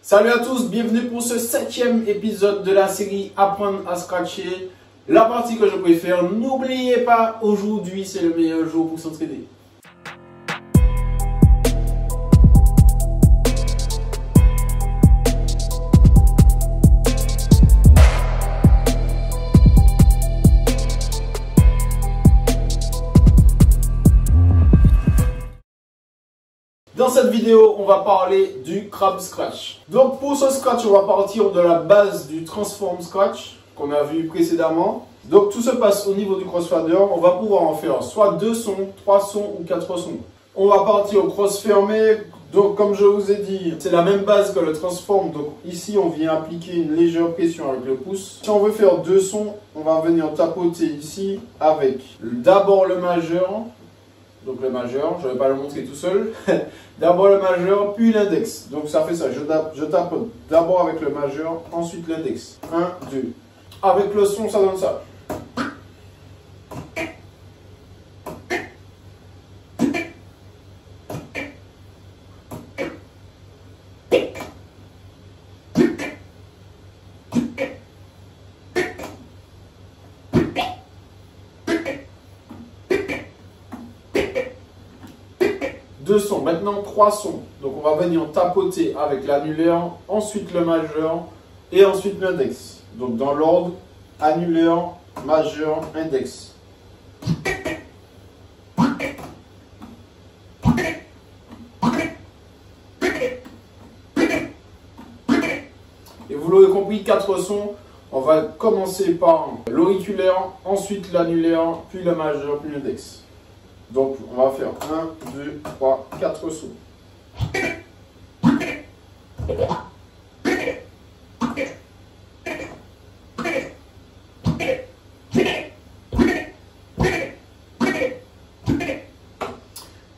Salut à tous, bienvenue pour ce 7e épisode de la série Apprendre à scratcher, la partie que je préfère. N'oubliez pas, aujourd'hui c'est le meilleur jour pour s'entraîner. Dans cette vidéo, on va parler du Crab Scratch. Donc pour ce scratch, on va partir de la base du Transform Scratch qu'on a vu précédemment. Donc tout se passe au niveau du crossfader. On va pouvoir en faire soit 2 sons, 3 sons ou 4 sons. On va partir au cross fermé. Donc comme je vous ai dit, c'est la même base que le Transform. Donc ici, on vient appliquer une légère pression avec le pouce. Si on veut faire 2 sons, on va venir tapoter ici avec d'abord le majeur. Donc le majeur, je ne vais pas le montrer tout seul. D'abord le majeur, puis l'index. Donc ça fait ça, je tape d'abord avec le majeur, ensuite l'index. 1, 2. Avec le son, ça donne ça. Deux sons, maintenant 3 sons. Donc on va venir tapoter avec l'annulaire, ensuite le majeur et ensuite l'index. Donc dans l'ordre, annulaire, majeur, index. Et vous l'aurez compris, 4 sons. On va commencer par l'auriculaire, ensuite l'annulaire, puis le majeur, puis l'index. Donc, on va faire 1, 2, 3, 4 sons.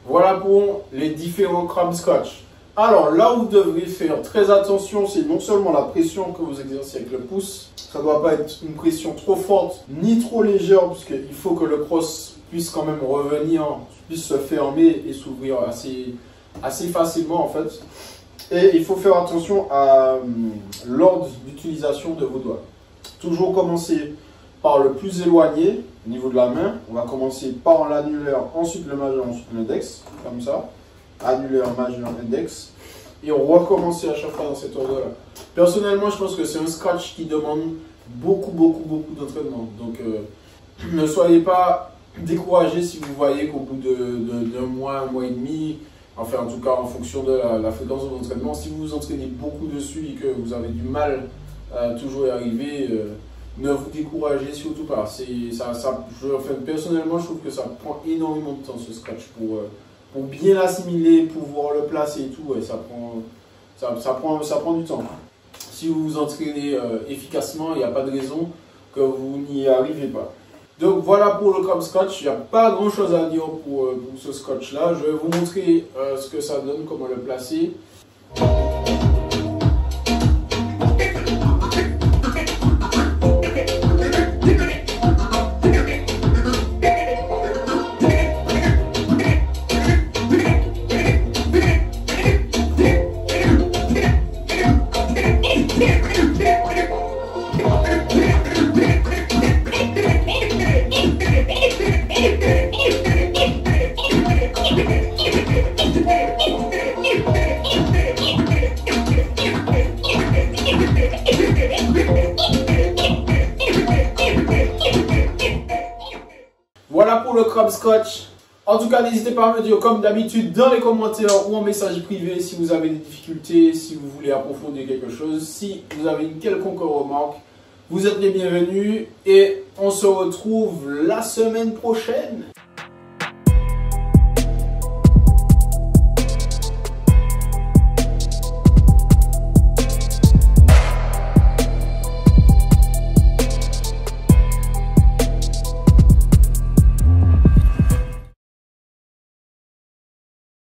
Voilà pour les différents Crab Scratch. Alors, là où vous devrez faire très attention, c'est non seulement la pression que vous exercez avec le pouce. Ça ne doit pas être une pression trop forte, ni trop légère, puisqu'il faut que le cross puisse quand même revenir, puisse se fermer et s'ouvrir assez facilement en fait. Et il faut faire attention à l'ordre d'utilisation de vos doigts. Toujours commencer par le plus éloigné au niveau de la main. On va commencer par l'annulaire, ensuite le majeur, ensuite l'index, comme ça. Annulaire, majeur, index. Et on va recommencer à chaque fois dans cet ordre-là. Personnellement, je pense que c'est un scratch qui demande beaucoup d'entraînement. Donc ne soyez pas découragé si vous voyez qu'au bout d'un mois, un mois et demi, enfin en tout cas en fonction de la fréquence de votre entraînement, si vous vous entraînez beaucoup dessus et que vous avez du mal à toujours y arriver, ne vous découragez surtout pas. Personnellement, je trouve que ça prend énormément de temps ce scratch pour bien l'assimiler, pouvoir le placer et tout, et ça prend du temps. Si vous vous entraînez efficacement, il n'y a pas de raison que vous n'y arrivez pas. Donc voilà pour le Crab Scratch, il n'y a pas grand chose à dire pour ce scratch là. Je vais vous montrer ce que ça donne, comment le placer. Voilà pour le Crab Scratch. En tout cas, n'hésitez pas à me dire comme d'habitude dans les commentaires ou en message privé si vous avez des difficultés, si vous voulez approfondir quelque chose, si vous avez une quelconque remarque. Vous êtes les bienvenus et on se retrouve la semaine prochaine.